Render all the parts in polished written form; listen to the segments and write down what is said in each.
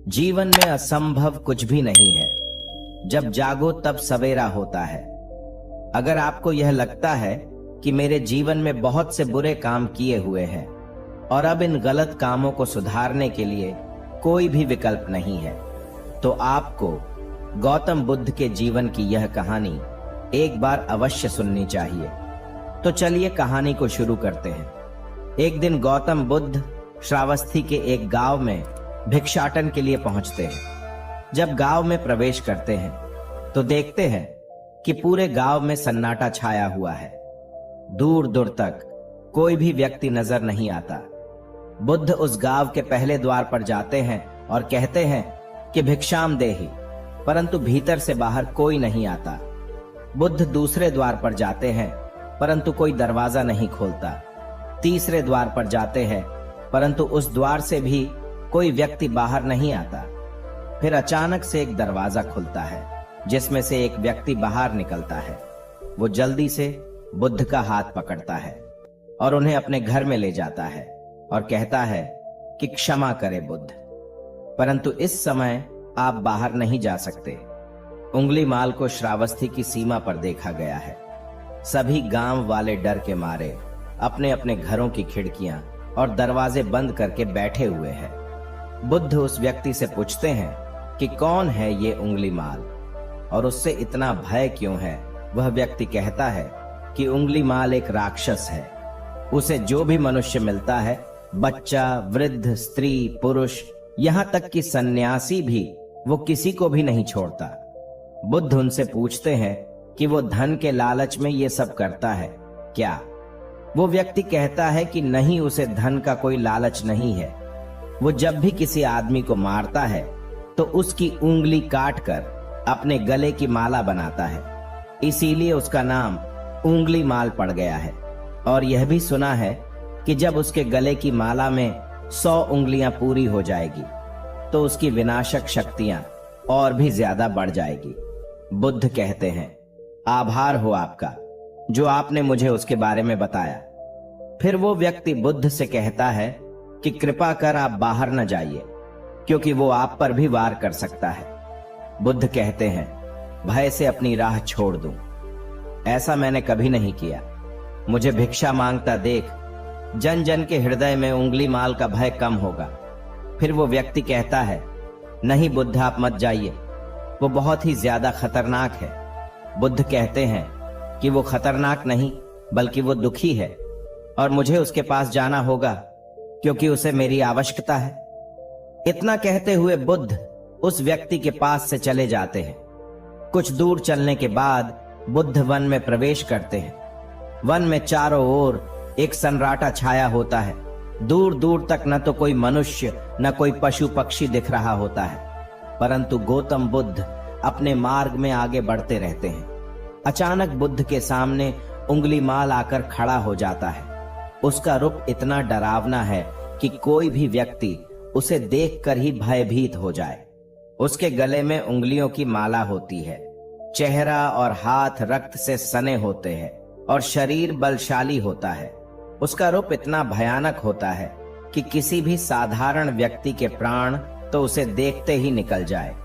जीवन में असंभव कुछ भी नहीं है। जब जागो तब सवेरा होता है। अगर आपको यह लगता है कि मेरे जीवन में बहुत से बुरे काम किए हुए हैं और अब इन गलत कामों को सुधारने के लिए कोई भी विकल्प नहीं है, तो आपको गौतम बुद्ध के जीवन की यह कहानी एक बार अवश्य सुननी चाहिए। तो चलिए कहानी को शुरू करते हैं। एक दिन गौतम बुद्ध श्रावस्ती के एक गांव में भिक्षाटन के लिए पहुंचते हैं। जब गांव में प्रवेश करते हैं तो देखते हैं कि पूरे गांव में सन्नाटा छाया हुआ है। दूर दूर तक कोई भी व्यक्ति नजर नहीं आता। बुद्ध उस गांव के पहले द्वार पर जाते हैं और कहते हैं कि भिक्षाम देहि, परंतु भीतर से बाहर कोई नहीं आता। बुद्ध दूसरे द्वार पर जाते हैं परंतु कोई दरवाजा नहीं खोलता। तीसरे द्वार पर जाते हैं परंतु उस द्वार से भी कोई व्यक्ति बाहर नहीं आता। फिर अचानक से एक दरवाजा खुलता है जिसमें से एक व्यक्ति बाहर निकलता है। वो जल्दी से बुद्ध का हाथ पकड़ता है और उन्हें अपने घर में ले जाता है और कहता है कि क्षमा करे बुद्ध, परंतु इस समय आप बाहर नहीं जा सकते। उंगलीमाल को श्रावस्ती की सीमा पर देखा गया है। सभी गांव वाले डर के मारे अपने अपने घरों की खिड़कियां और दरवाजे बंद करके बैठे हुए हैं। बुद्ध उस व्यक्ति से पूछते हैं कि कौन है ये उंगलीमाल और उससे इतना भय क्यों है। वह व्यक्ति कहता है कि उंगलीमाल एक राक्षस है। उसे जो भी मनुष्य मिलता है, बच्चा, वृद्ध, स्त्री, पुरुष, यहां तक कि सन्यासी भी, वो किसी को भी नहीं छोड़ता। बुद्ध उनसे पूछते हैं कि वो धन के लालच में ये सब करता है क्या। वो व्यक्ति कहता है कि नहीं, उसे धन का कोई लालच नहीं है। वो जब भी किसी आदमी को मारता है तो उसकी उंगली काट कर अपने गले की माला बनाता है, इसीलिए उसका नाम उंगलीमाल पड़ गया है। और यह भी सुना है कि जब उसके गले की माला में 100 उंगलियां पूरी हो जाएगी तो उसकी विनाशक शक्तियां और भी ज्यादा बढ़ जाएगी। बुद्ध कहते हैं, आभार हो आपका जो आपने मुझे उसके बारे में बताया। फिर वो व्यक्ति बुद्ध से कहता है कि कृपा कर आप बाहर न जाइए, क्योंकि वो आप पर भी वार कर सकता है। बुद्ध कहते हैं, भय से अपनी राह छोड़ दूं, ऐसा मैंने कभी नहीं किया। मुझे भिक्षा मांगता देख जन जन के हृदय में उंगलीमाल का भय कम होगा। फिर वो व्यक्ति कहता है, नहीं बुद्ध, आप मत जाइए, वो बहुत ही ज्यादा खतरनाक है। बुद्ध कहते हैं कि वो खतरनाक नहीं बल्कि वो दुखी है और मुझे उसके पास जाना होगा क्योंकि उसे मेरी आवश्यकता है। इतना कहते हुए बुद्ध उस व्यक्ति के पास से चले जाते हैं। कुछ दूर चलने के बाद बुद्ध वन में प्रवेश करते हैं। वन में चारों ओर एक सन्नाटा छाया होता है। दूर दूर तक न तो कोई मनुष्य न कोई पशु पक्षी दिख रहा होता है, परंतु गौतम बुद्ध अपने मार्ग में आगे बढ़ते रहते हैं। अचानक बुद्ध के सामने उंगलीमाल आकर खड़ा हो जाता है। उसका रूप इतना डरावना है कि कोई भी व्यक्ति उसे देखकर ही भयभीत हो जाए। उसके गले में उंगलियों की माला होती है। चेहरा और हाथ रक्त से सने होते हैं और शरीर बलशाली होता है। उसका रूप इतना भयानक होता है कि किसी भी साधारण व्यक्ति के प्राण तो उसे देखते ही निकल जाए,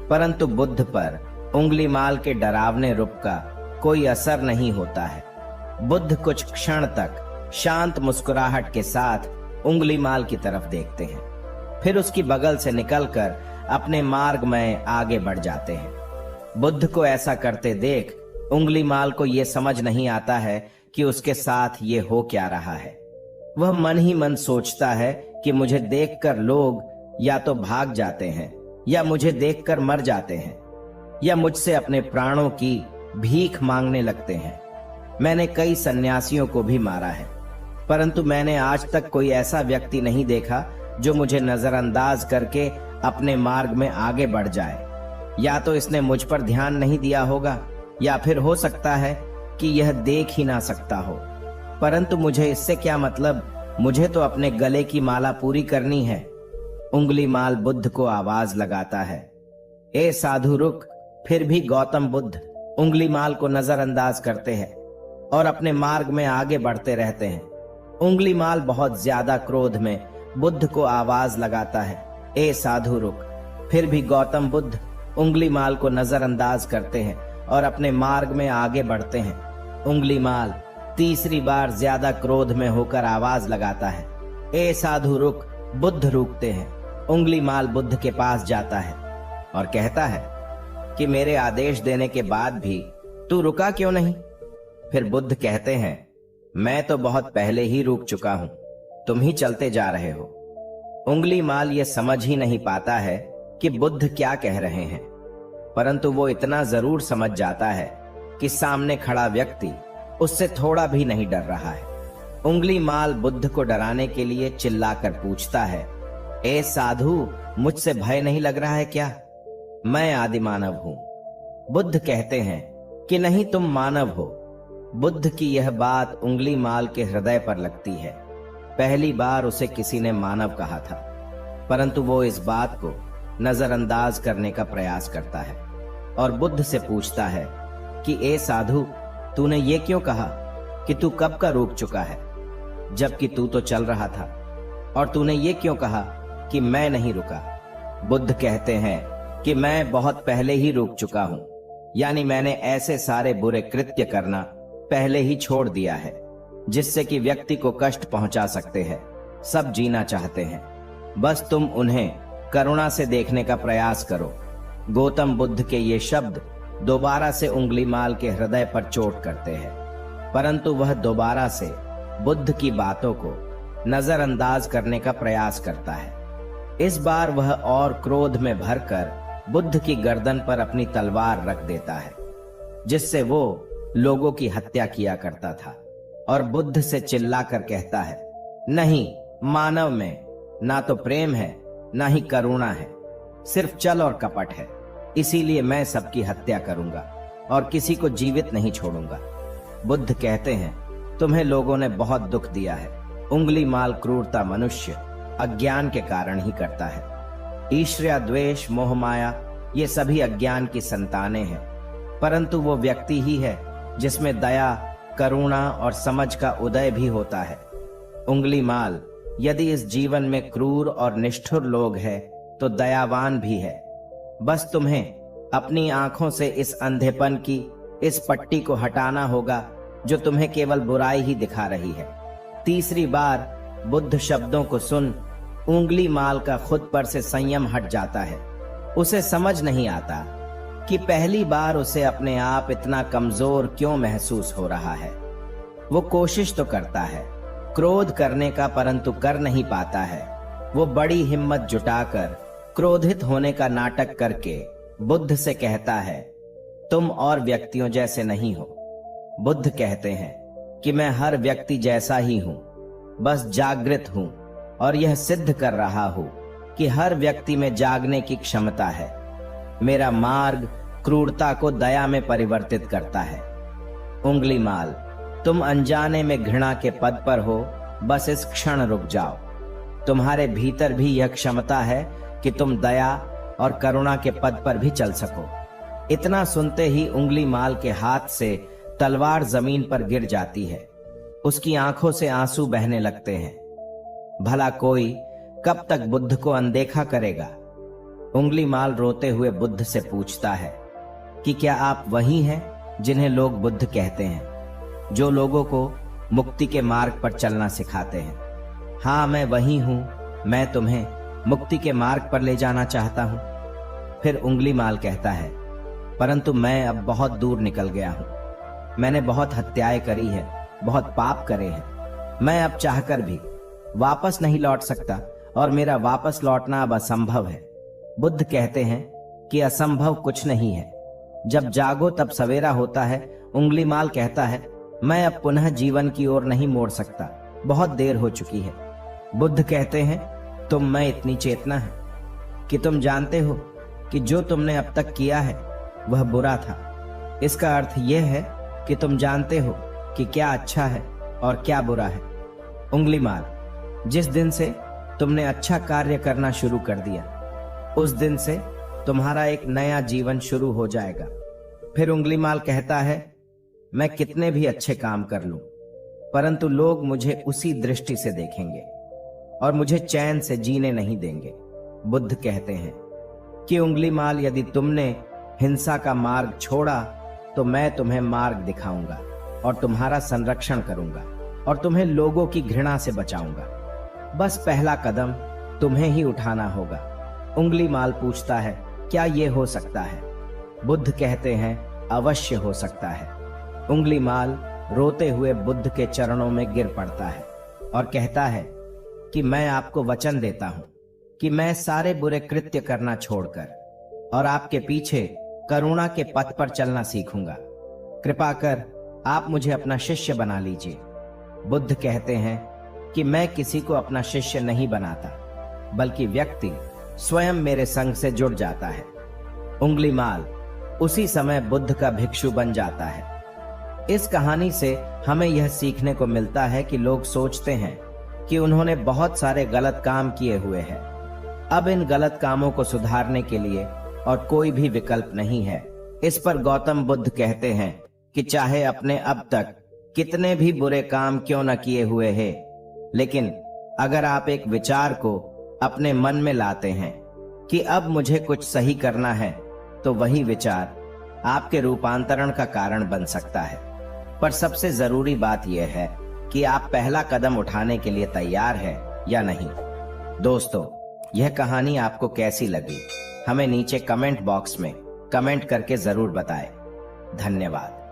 परंतु बुद्ध पर उंगलीमाल के डरावने रूप का कोई असर नहीं होता है। बुद्ध कुछ क्षण तक शांत मुस्कुराहट के साथ उंगलीमाल की तरफ देखते हैं, फिर उसकी बगल से निकलकर अपने मार्ग में आगे बढ़ जाते हैं। बुद्ध को ऐसा करते देख उंगलीमाल को यह समझ नहीं आता है कि उसके साथ ये हो क्या रहा है। वह मन ही मन सोचता है कि मुझे देखकर लोग या तो भाग जाते हैं या मुझे देखकर मर जाते हैं या मुझसे अपने प्राणों की भीख मांगने लगते हैं। मैंने कई सन्यासियों को भी मारा है, परंतु मैंने आज तक कोई ऐसा व्यक्ति नहीं देखा जो मुझे नजरअंदाज करके अपने मार्ग में आगे बढ़ जाए। या तो इसने मुझ पर ध्यान नहीं दिया होगा या फिर हो सकता है कि यह देख ही ना सकता हो, परंतु मुझे इससे क्या मतलब, मुझे तो अपने गले की माला पूरी करनी है। उंगलीमाल बुद्ध को आवाज लगाता है, ए साधु रुक। फिर भी गौतम बुद्ध उंगलीमाल को नजरअंदाज करते हैं और अपने मार्ग में आगे बढ़ते रहते हैं। उंगलीमाल बहुत ज्यादा क्रोध में बुद्ध को आवाज लगाता है, ए साधु रुक। फिर भी गौतम बुद्ध उंगलीमाल को नजरअंदाज करते हैं और अपने मार्ग में आगे बढ़ते हैं। उंगलीमाल तीसरी बार ज्यादा क्रोध में होकर आवाज लगाता है, ए साधु रुक। बुद्ध रुकते हैं। उंगलीमाल बुद्ध के पास जाता है और कहता है कि मेरे आदेश देने के बाद भी तू रुका क्यों नहीं? फिर बुद्ध कहते हैं, मैं तो बहुत पहले ही रुक चुका हूं, तुम ही चलते जा रहे हो। उंगलीमाल ये समझ ही नहीं पाता है कि बुद्ध क्या कह रहे हैं, परंतु वो इतना जरूर समझ जाता है कि सामने खड़ा व्यक्ति उससे थोड़ा भी नहीं डर रहा है। उंगलीमाल बुद्ध को डराने के लिए चिल्लाकर पूछता है, ए साधु, मुझसे भय नहीं लग रहा है क्या? मैं आदि मानव हूं। बुद्ध कहते हैं कि नहीं, तुम मानव हो। बुद्ध की यह बात उंगलीमाल के हृदय पर लगती है। पहली बार उसे किसी ने मानव कहा था, परंतु वो इस बात को नजरअंदाज करने का प्रयास करता है और बुद्ध से पूछता है कि ए साधु, तूने ये क्यों कहा कि तू कब का रुक चुका है, जबकि तू तो चल रहा था? और तूने ये क्यों कहा कि मैं नहीं रुका? बुद्ध कहते हैं कि मैं बहुत पहले ही रुक चुका हूं, यानी मैंने ऐसे सारे बुरे कृत्य करना पहले ही छोड़ दिया है जिससे कि व्यक्ति को कष्ट पहुंचा सकते हैं। सब जीना चाहते हैं, बस तुम उन्हें करुणा से देखने का प्रयास करो। गौतम बुद्ध के ये शब्द दोबारा से उंगलीमाल के हृदय पर चोट करते हैं, परंतु वह दोबारा से बुद्ध की बातों को नजरअंदाज करने का प्रयास करता है। इस बार वह और क्रोध में भरकर बुद्ध की गर्दन पर अपनी तलवार रख देता है, जिससे वो लोगों की हत्या किया करता था, और बुद्ध से चिल्लाकर कहता है, नहीं, मानव में ना तो प्रेम है ना ही करुणा है, सिर्फ छल और कपट है। इसीलिए मैं सबकी हत्या करूंगा और किसी को जीवित नहीं छोड़ूंगा। बुद्ध कहते हैं, तुम्हें लोगों ने बहुत दुख दिया है। उंगलीमाल क्रूरता मनुष्य अज्ञान के कारण ही करता है। ईर्ष्या, द्वेष, मोह, माया ये सभी अज्ञान की संतानें हैं, परंतु वो व्यक्ति ही है जिसमें दया, करुणा और समझ का उदय भी होता है। उंगलीमाल यदि इस जीवन में क्रूर और निष्ठुर लोग हैं तो दयावान भी है। बस तुम्हें अपनी आंखों से इस अंधेपन की इस पट्टी को हटाना होगा जो तुम्हें केवल बुराई ही दिखा रही है। तीसरी बार बुद्ध शब्दों को सुन उंगलीमाल का खुद पर से संयम हट जाता है। उसे समझ नहीं आता कि पहली बार उसे अपने आप इतना कमजोर क्यों महसूस हो रहा है। वो कोशिश तो करता है क्रोध करने का, परंतु कर नहीं पाता है। वो बड़ी हिम्मत जुटाकर क्रोधित होने का नाटक करके बुद्ध से कहता है, तुम और व्यक्तियों जैसे नहीं हो। बुद्ध कहते हैं कि मैं हर व्यक्ति जैसा ही हूं, बस जागृत हूं और यह सिद्ध कर रहा हूं कि हर व्यक्ति में जागने की क्षमता है। मेरा मार्ग क्रूरता को दया में परिवर्तित करता है। उंगलीमाल, तुम अनजाने में घृणा के पद पर हो, बस इस क्षण रुक जाओ। तुम्हारे भीतर भी यह क्षमता है कि तुम दया और करुणा के पद पर भी चल सको। इतना सुनते ही उंगलीमाल के हाथ से तलवार जमीन पर गिर जाती है। उसकी आंखों से आंसू बहने लगते हैं। भला कोई कब तक बुद्ध को अनदेखा करेगा? उंगलीमाल रोते हुए बुद्ध से पूछता है कि क्या आप वही हैं जिन्हें लोग बुद्ध कहते हैं, जो लोगों को मुक्ति के मार्ग पर चलना सिखाते हैं? हाँ, मैं वही हूं। मैं तुम्हें मुक्ति के मार्ग पर ले जाना चाहता हूं। फिर उंगलीमाल कहता है, परंतु मैं अब बहुत दूर निकल गया हूं। मैंने बहुत हत्याएं करी है, बहुत पाप करे हैं। मैं अब चाहकर भी वापस नहीं लौट सकता और मेरा वापस लौटना अब असंभव है। बुद्ध कहते हैं कि असंभव कुछ नहीं है, जब जागो तब सवेरा होता है। उंगलीमाल कहता है, मैं अब पुनः जीवन की ओर नहीं मोड़ सकता, बहुत देर हो चुकी है। बुद्ध कहते हैं, तुम में इतनी चेतना है कि तुम जानते हो कि जो तुमने अब तक किया है वह बुरा था। इसका अर्थ यह है कि तुम जानते हो कि क्या अच्छा है और क्या बुरा है। उंगलीमाल, जिस दिन से तुमने अच्छा कार्य करना शुरू कर दिया, उस दिन से तुम्हारा एक नया जीवन शुरू हो जाएगा। फिर उंगलीमाल कहता है, मैं कितने भी अच्छे काम कर लूं, परंतु लोग मुझे उसी दृष्टि से देखेंगे और मुझे चैन से जीने नहीं देंगे। बुद्ध कहते हैं, कि उंगलीमाल यदि तुमने हिंसा का मार्ग छोड़ा तो मैं तुम्हें मार्ग दिखाऊंगा और तुम्हारा संरक्षण करूंगा और तुम्हें लोगों की घृणा से बचाऊंगा। बस पहला कदम तुम्हें ही उठाना होगा। उंगलीमाल पूछता है, क्या ये हो सकता है? बुद्ध कहते हैं, अवश्य हो सकता है। उंगलीमाल रोते हुए बुद्ध के चरणों में गिर पड़ता है और कहता है कि मैं आपको वचन देता हूं कि मैं सारे बुरे कृत्य करना छोड़कर और आपके पीछे करुणा के पथ पर चलना सीखूंगा। कृपा कर आप मुझे अपना शिष्य बना लीजिए। बुद्ध कहते हैं कि मैं किसी को अपना शिष्य नहीं बनाता, बल्कि व्यक्ति स्वयं मेरे संग से जुड़ जाता है। उंगलीमाल उसी समय बुद्ध का भिक्षु बन जाता है। इस कहानी से हमें यह सीखने को मिलता है कि लोग सोचते हैं कि उन्होंने बहुत सारे गलत काम किए हुए हैं। अब इन गलत कामों को सुधारने के लिए और कोई भी विकल्प नहीं है। इस पर गौतम बुद्ध कहते हैं कि चाहे अपने अब तक कितने भी बुरे काम क्यों न किए हुए हैं, लेकिन अगर आप एक विचार को अपने मन में लाते हैं कि अब मुझे कुछ सही करना है, तो वही विचार आपके रूपांतरण का कारण बन सकता है। पर सबसे जरूरी बात यह है कि आप पहला कदम उठाने के लिए तैयार हैं या नहीं। दोस्तों, यह कहानी आपको कैसी लगी? हमें नीचे कमेंट बॉक्स में कमेंट करके जरूर बताएं। धन्यवाद।